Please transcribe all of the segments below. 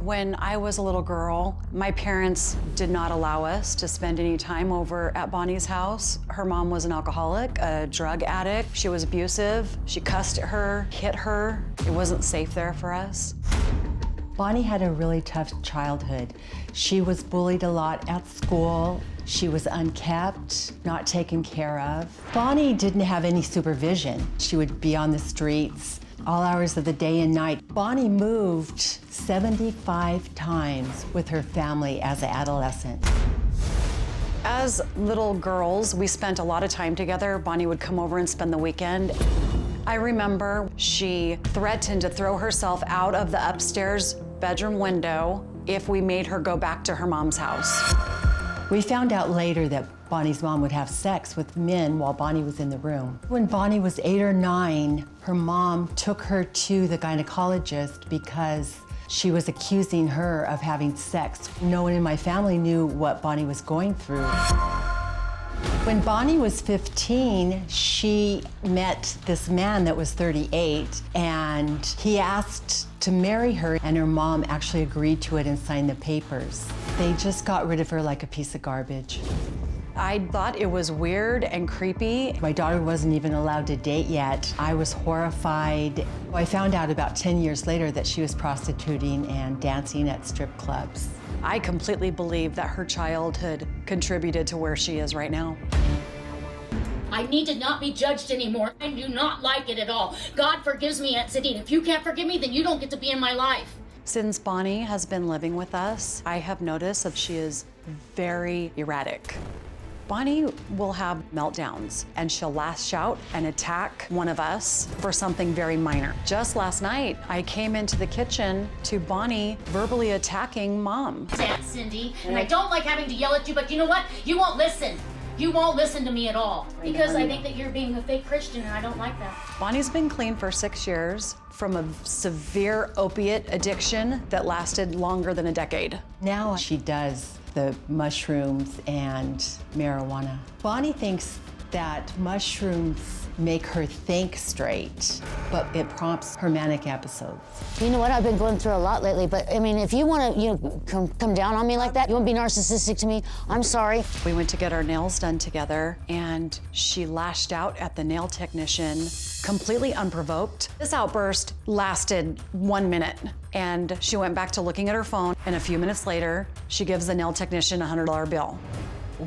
When I was a little girl, my parents did not allow us to spend any time over at Bonnie's house. Her mom was an alcoholic, a drug addict. She was abusive. She cussed at her, hit her. It wasn't safe there for us. Bonnie had a really tough childhood. She was bullied a lot at school. She was unkept, not taken care of. Bonnie didn't have any supervision. She would be on the streets all hours of the day and night. Bonnie moved 75 times with her family as an adolescent. As little girls, we spent a lot of time together. Bonnie would come over and spend the weekend. I remember she threatened to throw herself out of the upstairs bedroom window if we made her go back to her mom's house. We found out later that Bonnie's mom would have sex with men while Bonnie was in the room. When Bonnie was 8 or 9, her mom took her to the gynecologist because she was accusing her of having sex. No one in my family knew what Bonnie was going through. When Bonnie was 15, she met this man that was 38, and he asked to marry her, and her mom actually agreed to it and signed the papers. They just got rid of her like a piece of garbage. I thought it was weird and creepy. My daughter wasn't even allowed to date yet. I was horrified. I found out about 10 years later that she was prostituting and dancing at strip clubs. I completely believe that her childhood contributed to where she is right now. I need to not be judged anymore. I do not like it at all. God forgives me, Aunt Cyndi. If you can't forgive me, then you don't get to be in my life. Since Bonnie has been living with us, I have noticed that she is very erratic. Bonnie will have meltdowns, and she'll lash out and attack one of us for something very minor. Just last night, I came into the kitchen to Bonnie verbally attacking Mom. It's Aunt Cyndi, and I don't like having to yell at you, but you know what? You won't listen. You won't listen to me at all, because I think that you're being a fake Christian, and I don't like that. Bonnie's been clean for 6 years from a severe opiate addiction that lasted longer than a decade. Now she does the mushrooms and marijuana. Bonnie thinks that mushrooms make her think straight, but it prompts her manic episodes. You know what? I've been going through a lot lately, but I mean, if you want to, come down on me like that, you want to be narcissistic to me, I'm sorry. We went to get our nails done together, and she lashed out at the nail technician completely unprovoked. This outburst lasted 1 minute, and she went back to looking at her phone, and a few minutes later, she gives the nail technician a $100 bill.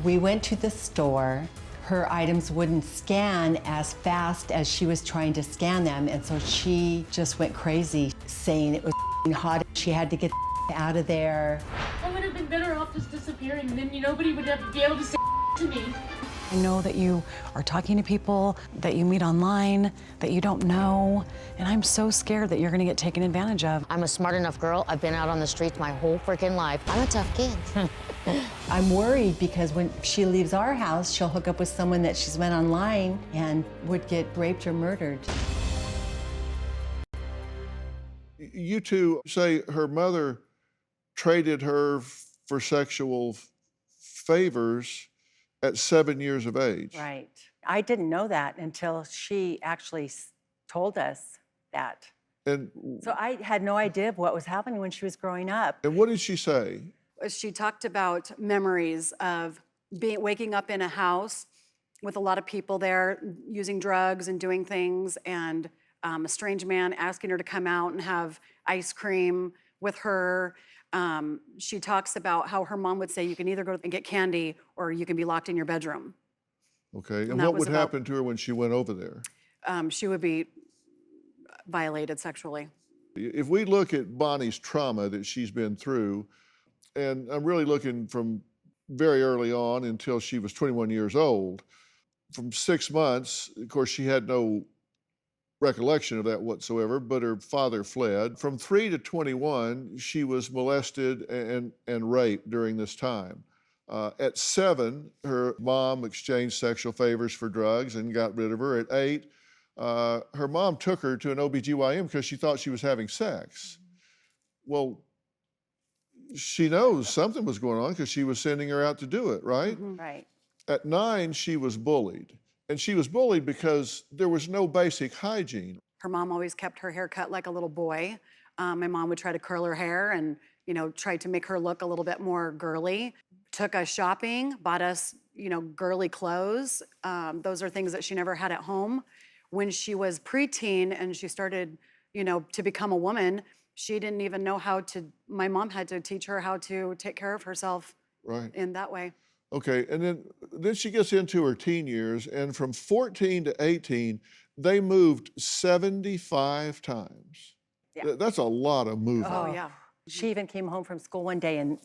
We went to the store. Her items wouldn't scan as fast as she was trying to scan them, and so she just went crazy, saying it was hot. She had to get out of there. I would have been better off just disappearing, and then nobody would have to be able to say to me. I know that you are talking to people that you meet online that you don't know, and I'm so scared that you're gonna get taken advantage of. I'm a smart enough girl. I've been out on the streets my whole freaking life. I'm a tough kid. I'm worried because when she leaves our house, she'll hook up with someone that she's met online and would get raped or murdered. You two say her mother traded her for sexual favors at 7 years of age. Right. I didn't know that until she actually told us that. And So I had no idea of what was happening when she was growing up. and what did she say? She talked about memories of waking up in a house with a lot of people there using drugs and doing things, and a strange man asking her to come out and have ice cream with her. She talks about how her mom would say, you can either go and get candy or you can be locked in your bedroom. Okay, and that what was would happen to her when she went over there? She would be violated sexually. If we look at Bonnie's trauma that she's been through, and I'm really looking from very early on until she was 21 years old, from 6 months, of course, she had no recollection of that whatsoever, but her father fled. From 3 to 21, she was molested and raped during this time. At 7, her mom exchanged sexual favors for drugs and got rid of her. At 8, her mom took her to an OBGYN because she thought she was having sex. Well, she knows something was going on because she was sending her out to do it, right? Right. At 9, she was bullied. And she was bullied because there was no basic hygiene. Her mom always kept her hair cut like a little boy. My mom would try to curl her hair, and tried to make her look a little bit more girly. Took us shopping, bought us, girly clothes. Those are things that she never had at home. When she was preteen and she started, to become a woman, she didn't even know my mom had to teach her how to take care of herself in that way. Okay, and then she gets into her teen years, and from 14 to 18, they moved 75 times. Yeah. That's a lot of moving. Oh, yeah. She even came home from school one day and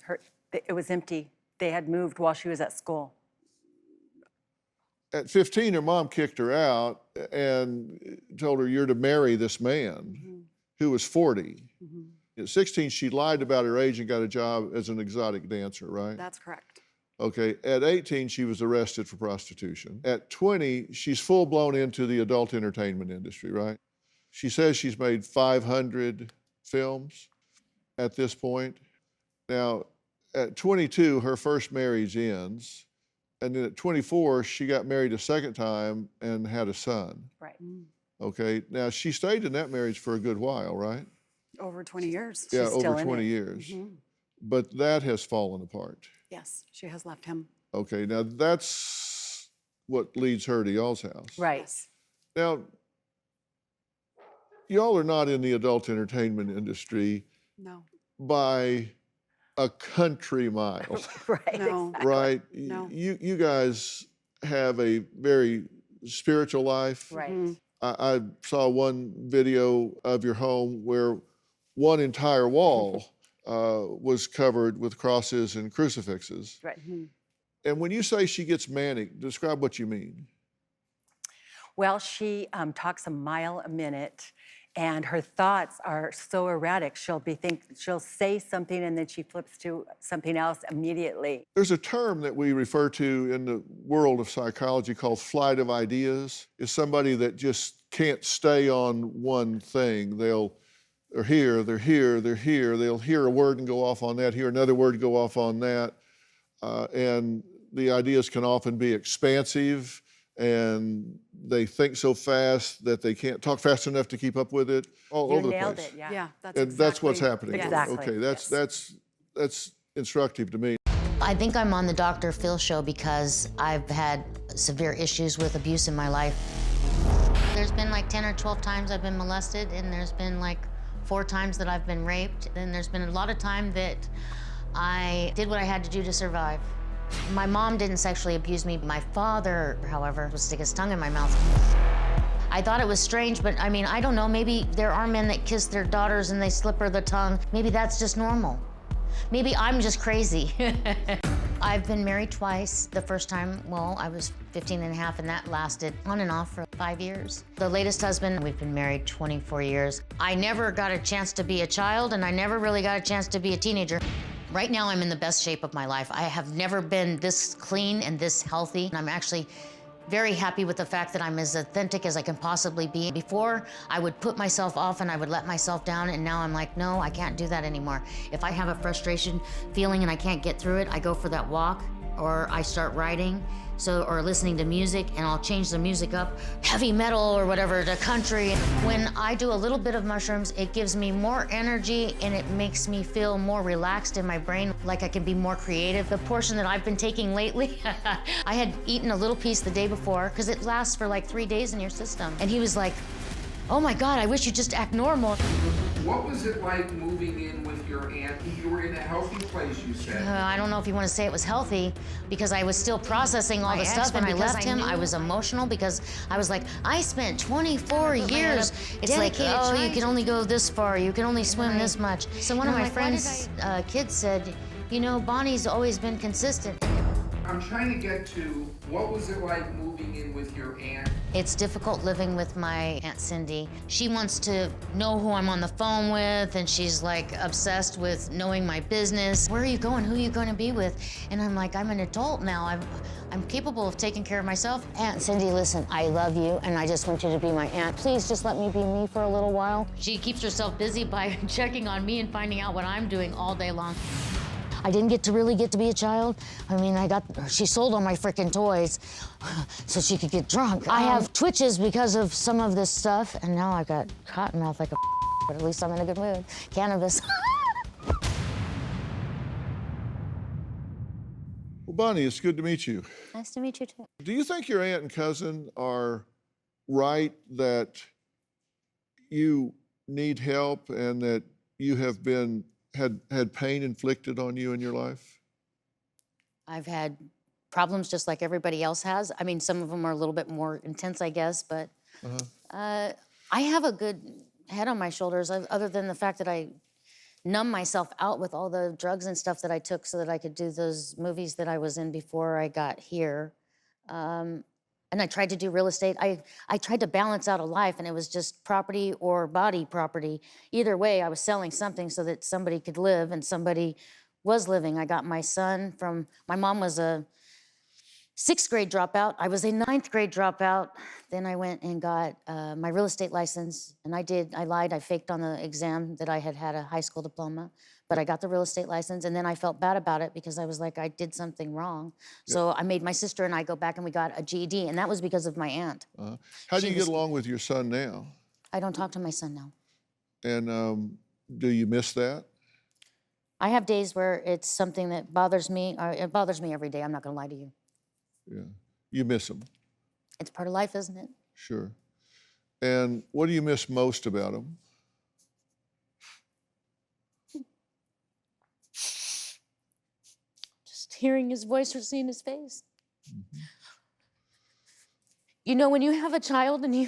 it was empty. They had moved while she was at school. At 15, her mom kicked her out and told her, "You're to marry this man," who was 40. At 16, she lied about her age and got a job as an exotic dancer, right? That's correct. Okay, at 18, she was arrested for prostitution. At 20, she's full-blown into the adult entertainment industry, right? She says she's made 500 films at this point. Now, at 22, her first marriage ends. And then at 24, she got married a second time and had a son. Right. Okay, now she stayed in that marriage for a good while, right? Over 20 years. Yeah, She's still over in 20 it. years. But that has fallen apart. Yes, she has left him. Okay, now that's what leads her to y'all's house. Right. Yes. Now, y'all are not in the adult entertainment industry No. by a country mile, Right. No. right? No. You guys have a very spiritual life. Right. I saw one video of your home where one entire wall was covered with crosses and crucifixes. Right. And when you say she gets manic, describe what you mean. Well, she talks a mile a minute, and her thoughts are so erratic. She'll say something, and then she flips to something else immediately. There's a term that we refer to in the world of psychology called flight of ideas. It's somebody that just can't stay on one thing. They're here, they're here, they're here. They'll hear a word and go off on that, hear another word go off on that. And the ideas can often be expansive, and they think so fast that they can't talk fast enough to keep up with it. All You over the nailed place. it, yeah. Yeah, that's And that's what's exactly- happening. Exactly. Okay, that's instructive to me. I think I'm on the Dr. Phil show because I've had severe issues with abuse in my life. There's been like 10 or 12 times I've been molested, and there's been like 4 times that I've been raped. And there's been a lot of time that I did what I had to do to survive. My mom didn't sexually abuse me. My father, however, would stick his tongue in my mouth. I thought it was strange, but I mean, I don't know, maybe there are men that kiss their daughters and they slip her the tongue. Maybe that's just normal. Maybe I'm just crazy. I've been married twice. The first time, well, I was 15 and a half, and that lasted on and off for 5 years. The latest husband, we've been married 24 years. I never got a chance to be a child, and I never really got a chance to be a teenager. Right now, I'm in the best shape of my life. I have never been this clean and this healthy. And I'm actually very happy with the fact that I'm as authentic as I can possibly be. Before, I would put myself off and I would let myself down, and now I'm like, no, I can't do that anymore. If I have a frustration feeling and I can't get through it, I go for that walk, or I start writing, or listening to music, and I'll change the music up, heavy metal or whatever, to country. When I do a little bit of mushrooms, it gives me more energy and it makes me feel more relaxed in my brain, like I can be more creative. The portion that I've been taking lately, I had eaten a little piece the day before, because it lasts for like 3 days in your system. And he was like, oh my God, I wish you'd just act normal. What was it like moving in with your aunt? You were in a healthy place, you said. I don't know if you want to say it was healthy, because I was still processing all the stuff. When I left him, I was emotional because I was like, I spent 24 years. It's like, oh, you can only go this far. You can only swim this much. So one of my friends' kids said, you know, Bonnie's always been consistent. I'm trying to get to, what was it like moving in with your aunt? It's difficult living with my Aunt Cyndi. She wants to know who I'm on the phone with, and she's like obsessed with knowing my business. Where are you going? Who are you going to be with? And I'm like, I'm an adult now. I'm capable of taking care of myself. Aunt Cyndi, listen, I love you, and I just want you to be my aunt. Please just let me be me for a little while. She keeps herself busy by checking on me and finding out what I'm doing all day long. I didn't really get to be a child. I mean, she sold all my frickin' toys so she could get drunk. I have twitches because of some of this stuff, and now I got cotton mouth like a but at least I'm in a good mood. Cannabis. Well, Bonnie, it's good to meet you. Nice to meet you too. Do you think your aunt and cousin are right that you need help and that you have had pain inflicted on you in your life? I've had problems just like everybody else has. I mean, some of them are a little bit more intense, I guess, but I have a good head on my shoulders, other than the fact that I numb myself out with all the drugs and stuff that I took so that I could do those movies that I was in before I got here. And I tried to do real estate. I tried to balance out a life, and it was just property or body property. Either way, I was selling something so that somebody could live, and somebody was living. I got my son from, my mom was a 6th grade dropout. I was a 9th grade dropout. Then I went and got my real estate license, and I lied, I faked on the exam that I had a high school diploma, but I got the real estate license, and then I felt bad about it because I was like, I did something wrong. So I made my sister and I go back and we got a GED, and that was because of my aunt. How do you get along with your son now? I don't talk to my son now. And do you miss that? I have days where it's something that bothers me. It bothers me every day, I'm not gonna lie to you. Yeah, you miss him. It's part of life, isn't it? Sure. And what do you miss most about him? Just hearing his voice or seeing his face. You know, when you have a child and you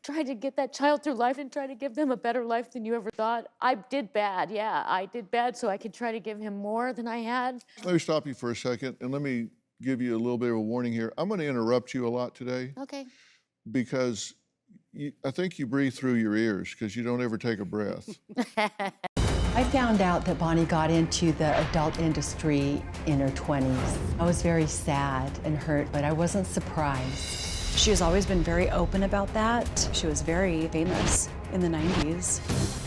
try to get that child through life and try to give them a better life than you ever thought, I did bad, yeah. I did bad so I could try to give him more than I had. Let me stop you for a second, and let me give you a little bit of a warning here. I'm going to interrupt you a lot today Okay. because I think you breathe through your ears because you don't ever take a breath. I found out that Bonnie got into the adult industry in her 20s. I was very sad and hurt, but I wasn't surprised. She has always been very open about that. She was very famous in the 90s.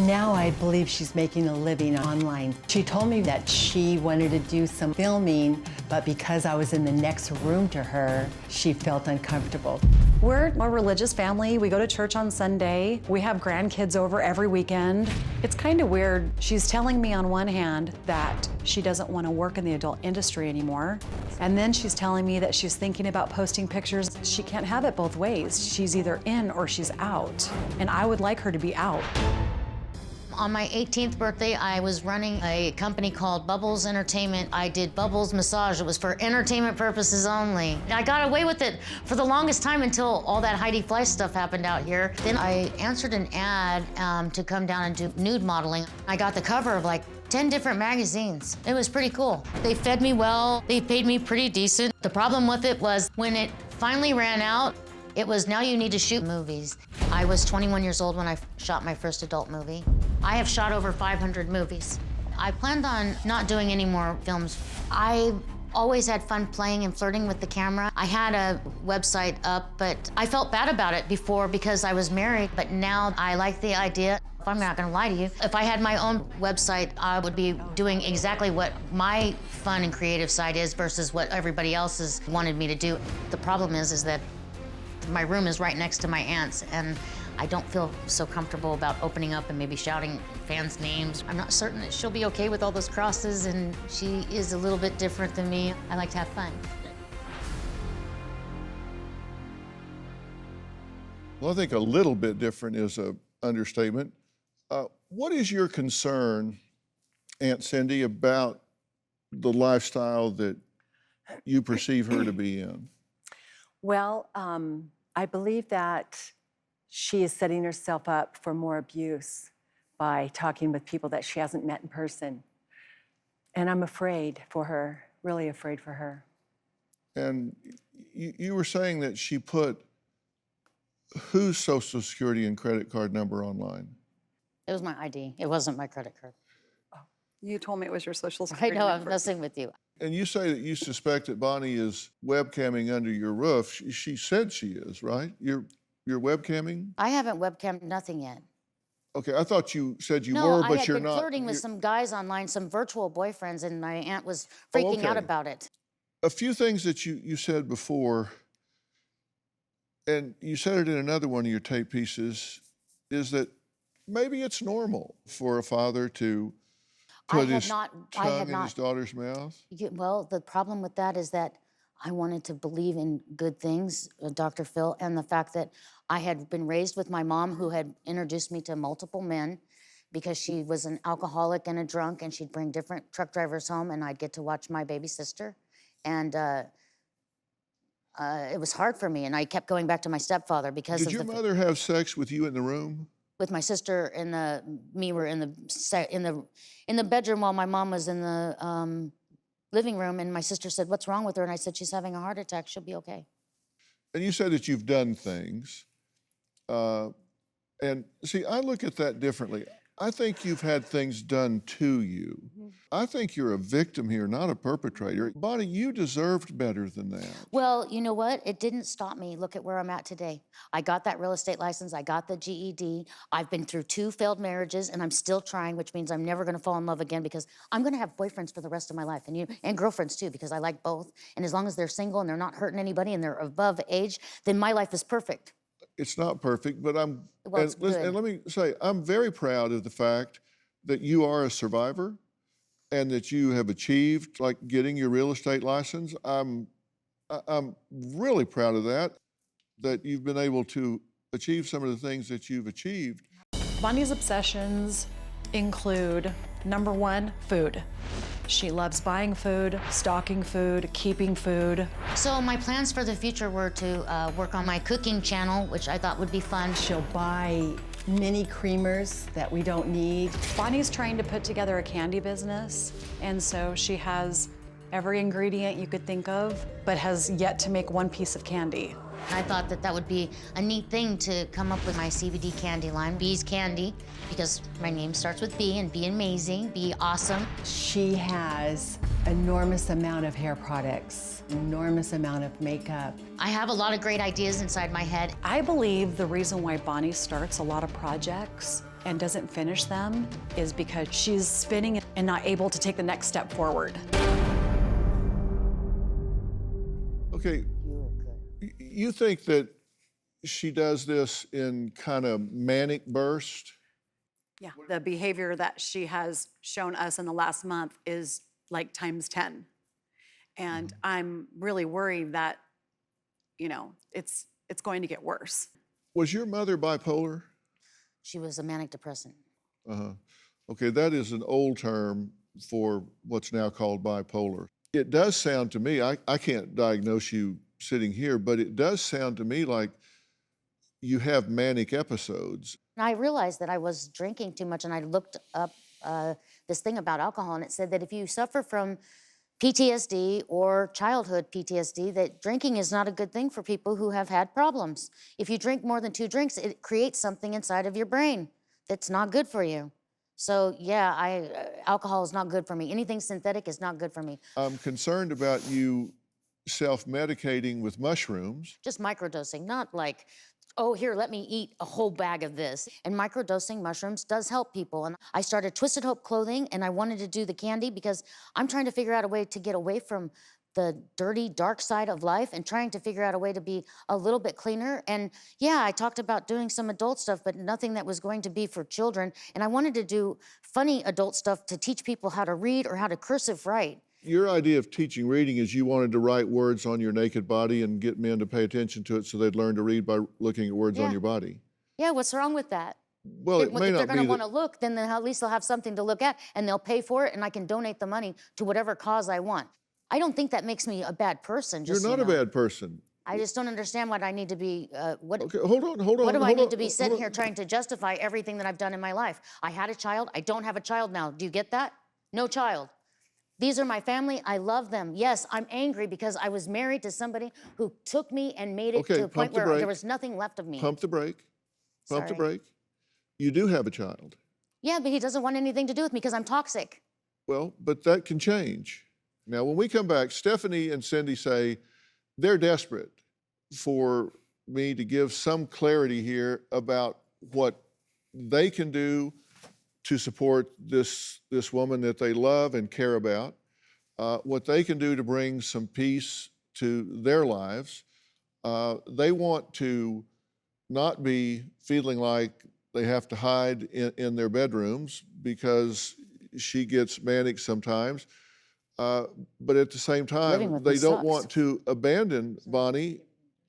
Now I believe she's making a living online. She told me that she wanted to do some filming, but because I was in the next room to her, she felt uncomfortable. We're a religious family. We go to church on Sunday. We have grandkids over every weekend. It's kind of weird. She's telling me on one hand that she doesn't want to work in the adult industry anymore. And then she's telling me that she's thinking about posting pictures. She can't have it both ways. She's either in or she's out. And I would like her to be out. On my 18th birthday, I was running a company called Bubbles Entertainment. I did Bubbles Massage. It was for entertainment purposes only. I got away with it for the longest time until all that Heidi Fleiss stuff happened out here. Then I answered an ad to come down and do nude modeling. I got the cover of like 10 different magazines. It was pretty cool. They fed me well. They paid me pretty decent. The problem with it was when it finally ran out, it was now you need to shoot movies. I was 21 years old when I shot my first adult movie. I have shot over 500 movies. I planned on not doing any more films. I always had fun playing and flirting with the camera. I had a website up, but I felt bad about it before because I was married, but now I like the idea. I'm not gonna lie to you. If I had my own website, I would be doing exactly what my fun and creative side is versus what everybody else has wanted me to do. The problem is that my room is right next to my aunt's, and I don't feel so comfortable about opening up and maybe shouting fans' names. I'm not certain that she'll be okay with all those crosses, and she is a little bit different than me. I like to have fun. Well, I think a little bit different is an understatement. What is your concern, Aunt Cyndi, about the lifestyle that you perceive her to be in? Well, I believe that she is setting herself up for more abuse by talking with people that she hasn't met in person. And I'm afraid for her, really afraid for her. And you were saying that she put whose social security and credit card number online? It was my ID. It wasn't my credit card. You told me it was your social I security know, I'm number. messing with you. And you say that you suspect that Bonnie is webcamming under your roof. She said she is, right? You're webcamming? I haven't webcammed nothing yet. Okay, I thought you said you No, were, I but had you're been not. flirting with some guys online, some virtual boyfriends, and my aunt was freaking out okay. about it. A few things that you said before, and you said it in another one of your tape pieces, is that maybe it's normal for a father to Put had his not. I tongue had in not. his daughter's mouth? Well, the problem with that is that I wanted to believe in good things, Dr. Phil, and the fact that I had been raised with my mom, who had introduced me to multiple men, because she was an alcoholic and a drunk, and she'd bring different truck drivers home, and I'd get to watch my baby sister. And it was hard for me, and I kept going back to my stepfather because Did of your the mother have sex with you in the room? with my sister and me were in the bedroom while my mom was in the living room, and my sister said, "What's wrong with her?" And I said, "She's having a heart attack. She'll be okay." And you said that you've done things. And see, I look at that differently. I think you've had things done to you. I think you're a victim here, not a perpetrator. Bonnie, you deserved better than that. Well, you know what? It didn't stop me. Look at where I'm at today. I got that real estate license. I got the GED. I've been through 2 failed marriages, and I'm still trying, which means I'm never going to fall in love again, because I'm going to have boyfriends for the rest of my life, and girlfriends too, because I like both. And as long as they're single and they're not hurting anybody and they're above age, then my life is perfect. It's not perfect, but Well, it's good. and let me say, I'm very proud of the fact that you are a survivor and that you have achieved, like, getting your real estate license. I'm really proud of that you've been able to achieve some of the things that you've achieved. Bundy's obsessions include, number 1, food. She loves buying food, stocking food, keeping food. So my plans for the future were to work on my cooking channel, which I thought would be fun. She'll buy mini creamers that we don't need. Bonnie's trying to put together a candy business, and so she has every ingredient you could think of, but has yet to make one piece of candy. I thought that would be a neat thing to come up with my CBD candy line, Bee's Candy, because my name starts with B, and be amazing, be awesome. She has enormous amount of hair products, enormous amount of makeup. I have a lot of great ideas inside my head. I believe the reason why Bonnie starts a lot of projects and doesn't finish them is because she's spinning and not able to take the next step forward. Okay, you think that she does this in kind of manic burst? Yeah, the behavior that she has shown us in the last month is like times 10. And I'm really worried that, it's going to get worse. Was your mother bipolar? She was a manic depressant. Uh-huh. Okay, that is an old term for what's now called bipolar. It does sound to me, I can't diagnose you sitting here, but it does sound to me like you have manic episodes. And I realized that I was drinking too much, and I looked up this thing about alcohol, and it said that if you suffer from PTSD or childhood PTSD, that drinking is not a good thing for people who have had problems. If you drink more than 2 drinks, it creates something inside of your brain that's not good for you. So yeah, alcohol is not good for me. Anything synthetic is not good for me. I'm concerned about you self-medicating with mushrooms. Just microdosing, not like, oh, here, let me eat a whole bag of this. And microdosing mushrooms does help people. And I started Twisted Hope Clothing, and I wanted to do the candy because I'm trying to figure out a way to get away from the dirty, dark side of life and trying to figure out a way to be a little bit cleaner. And yeah, I talked about doing some adult stuff, but nothing that was going to be for children. And I wanted to do funny adult stuff to teach people how to read or how to cursive write. Your idea of teaching reading is you wanted to write words on your naked body and get men to pay attention to it so they'd learn to read by looking at words on your body. Yeah, what's wrong with that? Well, it may If not they're be going to that- want to look, then at least they'll have something to look at, and they'll pay for it, and I can donate the money to whatever cause I want. I don't think that makes me a bad person. You're not a bad person. I just don't understand what I need to be, Okay, hold on. what do I need to be hold sitting on. here trying to justify everything that I've done in my life? I had a child. I don't have a child now. Do you get that? No child. These are my family. I love them. Yes, I'm angry because I was married to somebody who took me and made it Okay, to a point pump the where brake. there was nothing left of me. Pump the brake. Pump the Sorry. brake. You do have a child. Yeah, but he doesn't want anything to do with me because I'm toxic. Well, but that can change. Now, when we come back, Stephanie and Cindy say they're desperate for me to give some clarity here about what they can do to support this woman that they love and care about, what they can do to bring some peace to their lives. They want to not be feeling like they have to hide in their bedrooms because she gets manic sometimes. But at the same Living time, with they me don't sucks. want to abandon Bonnie.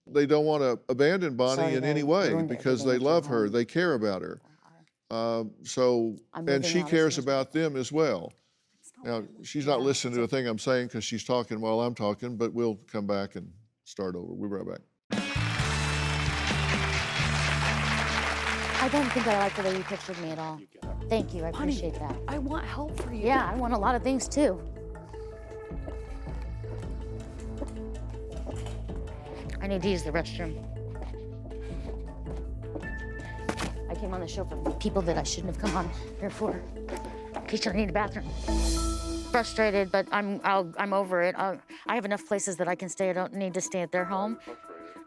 They don't want to abandon Bonnie Sorry in that any I way ruined because everything they at your love her. home. They care about her. So, I'm and moving she out as cares soon as about them as well. Now, she's not listening to a thing I'm saying because she's talking while I'm talking, but we'll come back and start over. We'll be right back. I don't think I like the way you pictured me at all. Thank you, I appreciate that. I want help for you. Yeah, I want a lot of things too. I need to use the restroom. I came on the show for people that I shouldn't have come on here for. In case I need a bathroom. Frustrated, but I'm over it. I have enough places that I can stay. I don't need to stay at their home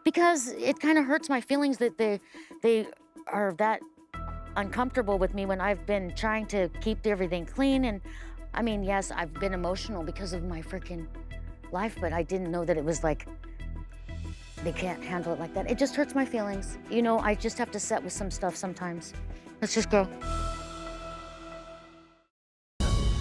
because it kind of hurts my feelings that they are that uncomfortable with me when I've been trying to keep everything clean. And I mean, yes, I've been emotional because of my freaking life, but I didn't know that it was like they can't handle it like that. It just hurts my feelings. You know, I just have to set with some stuff sometimes. Let's just go.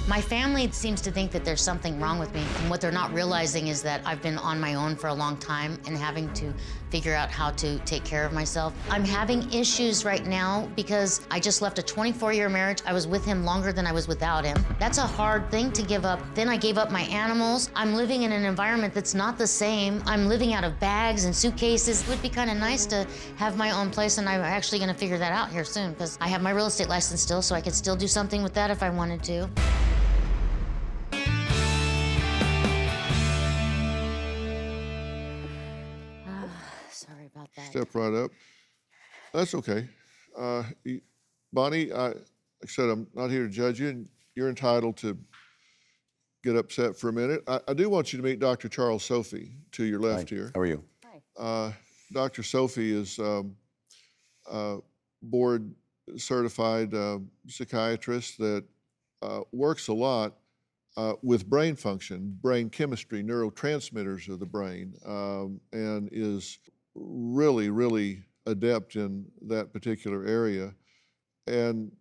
My family seems to think that there's something wrong with me, and what they're not realizing is that I've been on my own for a long time and having to figure out how to take care of myself. I'm having issues right now because I just left a 24-year marriage. I was with him longer than I was without him. That's a hard thing to give up. Then I gave up my animals. I'm living in an environment that's not the same. I'm living out of bags and suitcases. It would be kind of nice to have my own place, and I'm actually gonna figure that out here soon because I have my real estate license still, so I could still do something with that if I wanted to. Sorry about that. Step right up. That's okay. Bonnie, like I said, I'm not here to judge you, and you're entitled to get upset for a minute. I do want you to meet Dr. Charles Sophie to your left here. How are you? Dr. Sophie is board certified psychiatrist that works a lot with brain function, brain chemistry, neurotransmitters of the brain, and is really, really adept in that particular area. And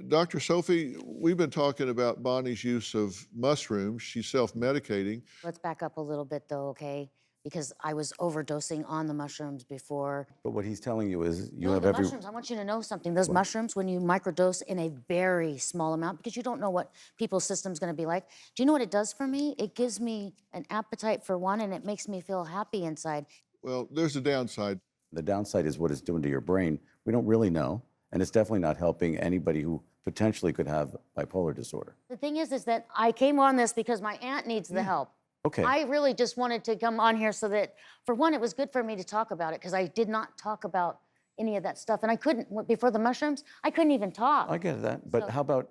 Dr. Sophie, we've been talking about Bonnie's use of mushrooms. She's self-medicating. Let's back up a little bit though, okay? Because I was overdosing on the mushrooms before. But what he's telling you is you No, have the every... mushrooms, I want you to know something. Those mushrooms, when you microdose in a very small amount, because you don't know what people's system's gonna be like, do you know what it does for me? It gives me an appetite for one, and it makes me feel happy inside. Well, there's a downside. The downside is what it's doing to your brain. We don't really know, and it's definitely not helping anybody who potentially could have bipolar disorder. The thing is that I came on this because my aunt needs the help. Okay. I really just wanted to come on here so that, for one, it was good for me to talk about it because I did not talk about any of that stuff. And I couldn't, before the mushrooms, I couldn't even talk. I get that, but So- how about,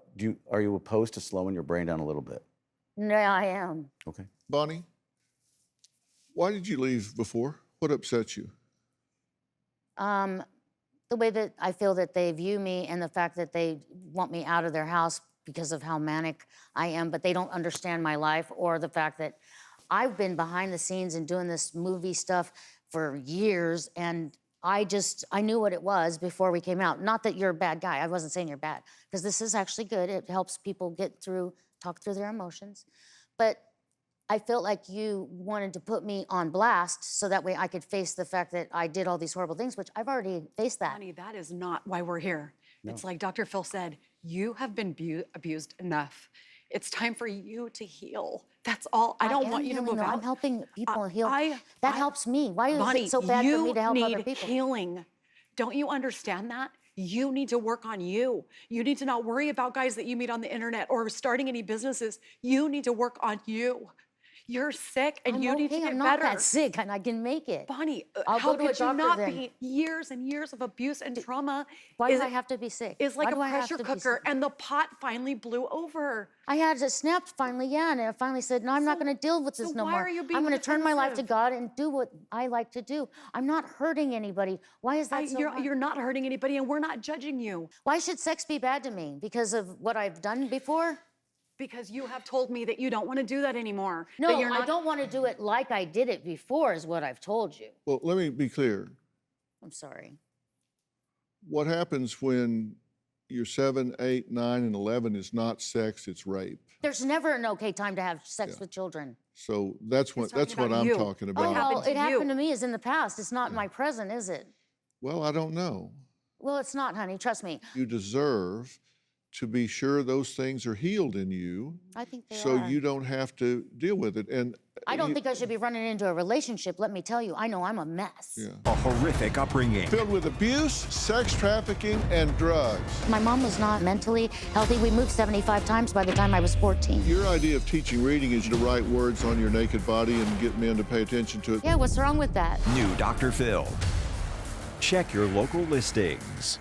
are you opposed to slowing your brain down a little bit? No, I am. Okay. Bonnie, why did you leave before? What upset you? The way that I feel that they view me and the fact that they want me out of their house because of how manic I am, but they don't understand my life, or the fact that I've been behind the scenes and doing this movie stuff for years, and I knew what it was before we came out. Not that you're a bad guy. I wasn't saying you're bad, because this is actually good. It helps people talk through their emotions. But I felt like you wanted to put me on blast so that way I could face the fact that I did all these horrible things, which I've already faced that. Bonnie, that is not why we're here. It's like Dr. Phil said, you have been abused enough. It's time for you to heal. That's all. I don't want you to move out. I'm helping people heal. I- That helps me. Why is Bonnie, it so bad for me to help you other need people? healing. Don't you understand that? You need to work on you. You need to not worry about guys that you meet on the internet or starting any businesses. You need to work on you. You're sick and I'm you need to okay, get I'm better. not that sick and I can make it. Bonnie, I'll how go to a could you doctor not then. be? Years and years of abuse and trauma Why is, do I have to be sick? is like Why a do I have pressure to be cooker sick? and the pot finally blew over. I had it snapped finally, yeah, and I finally said, no, I'm not gonna deal with this so no why more. are you being I'm gonna turn my life to defensive? God and do what I like to do. I'm not hurting anybody. Why is that so hard? You're not hurting anybody and we're not judging you. Why should sex be bad to me? Because of what I've done before? Because you have told me that you don't want to do that anymore. No, that you're I not, don't want to do it like I did it before is what I've told you. Well, let me be clear. I'm sorry. What happens when You're 7, 8, 9, and 11 is not sex, it's rape. There's never an okay time to have sex with children. So that's what talking about I'm you. talking Oh, about. well, happened to it happened you. to me is in the past. It's not my present, is it? Well, I don't know. Well, it's not, honey. Trust me. You deserve to be sure those things are healed in you, I think they so are. you don't have to deal with it. And I don't think I should be running into a relationship. Let me tell you, I know I'm a mess. Yeah. A horrific upbringing. Filled with abuse, sex trafficking, and drugs. My mom was not mentally healthy. We moved 75 times by the time I was 14. Your idea of teaching reading is to write words on your naked body and get men to pay attention to it. Yeah, what's wrong with that? New Dr. Phil. Check your local listings.